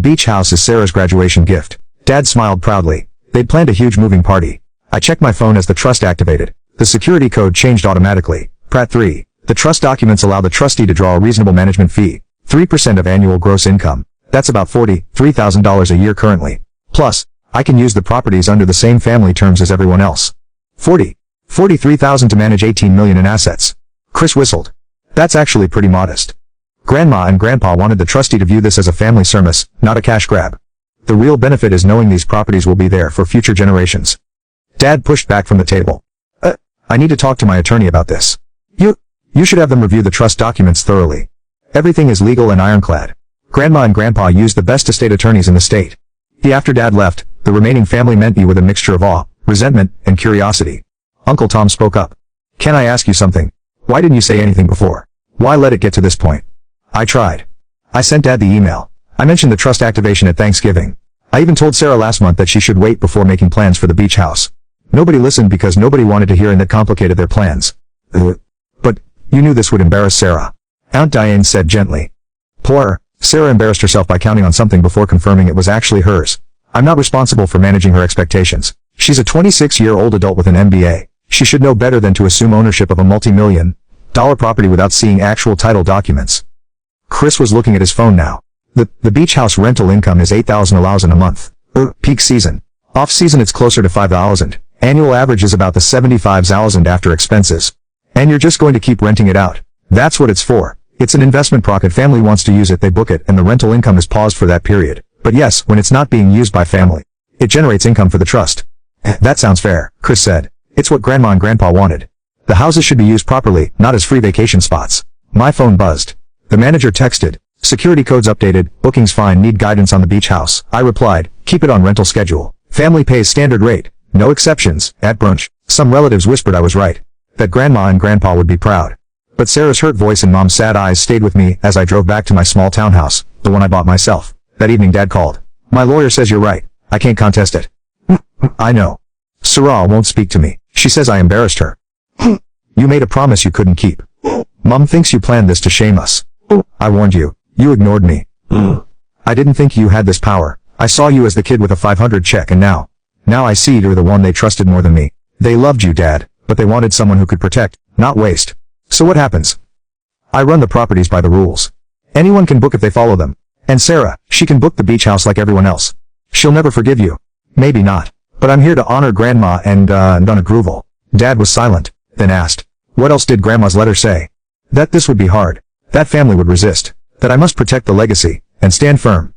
beach house is Sarah's graduation gift. Dad smiled proudly. They'd planned a huge moving party. I checked my phone as the trust activated. The security code changed automatically. Prat 3. The trust documents allow the trustee to draw a reasonable management fee. 3% of annual gross income. That's about $43,000 a year currently. Plus, I can use the properties under the same family terms as everyone else. 43,000 to manage 18 million in assets. Chris whistled. That's actually pretty modest. Grandma and Grandpa wanted the trustee to view this as a family service, not a cash grab. The real benefit is knowing these properties will be there for future generations. Dad pushed back from the table. I need to talk to my attorney about this. You should have them review the trust documents thoroughly. Everything is legal and ironclad. Grandma and Grandpa used the best estate attorneys in the state. After Dad left, the remaining family met me with a mixture of awe, resentment, and curiosity. Uncle Tom spoke up. Can I ask you something? Why didn't you say anything before? Why let it get to this point? I tried. I sent Dad the email. I mentioned the trust activation at Thanksgiving. I even told Sarah last month that she should wait before making plans for the beach house. Nobody listened because nobody wanted to hear, and that complicated their plans. But you knew this would embarrass Sarah. Aunt Diane said gently. Poor Sarah embarrassed herself by counting on something before confirming it was actually hers. I'm not responsible for managing her expectations. She's a 26-year-old adult with an MBA. She should know better than to assume ownership of a multi-million-dollar property without seeing actual title documents. Chris was looking at his phone now. The beach house rental income is $8,000 a month. Peak season. Off season it's closer to $5,000. Annual average is about the $75,000 after expenses. And you're just going to keep renting it out. That's what it's for. It's an investment Crockett family wants to use it, they book it, and the rental income is paused for that period. But yes, when it's not being used by family, it generates income for the trust. That sounds fair, Chris said. It's what Grandma and Grandpa wanted. The houses should be used properly, not as free vacation spots. My phone buzzed. The manager texted. Security codes updated, bookings fine, need guidance on the beach house. I replied, keep it on rental schedule. Family pays standard rate. No exceptions. At brunch, some relatives whispered I was right. That Grandma and Grandpa would be proud. But Sarah's hurt voice and Mom's sad eyes stayed with me as I drove back to my small townhouse, the one I bought myself. That evening Dad called. My lawyer says you're right. I can't contest it. I know. Sarah won't speak to me. She says I embarrassed her. You made a promise you couldn't keep. Mom thinks you planned this to shame us. I warned you. You ignored me. I didn't think you had this power. I saw you as the kid with a 500 check, and now I see you're the one they trusted more than me. They loved you, Dad, but they wanted someone who could protect, not waste. So what happens? I run the properties by the rules. Anyone can book if they follow them. And Sarah, she can book the beach house like everyone else. She'll never forgive you. Maybe not. But I'm here to honor Grandma and on approval. Dad was silent, then asked, what else did Grandma's letter say? That this would be hard. That family would resist. That I must protect the legacy, and stand firm.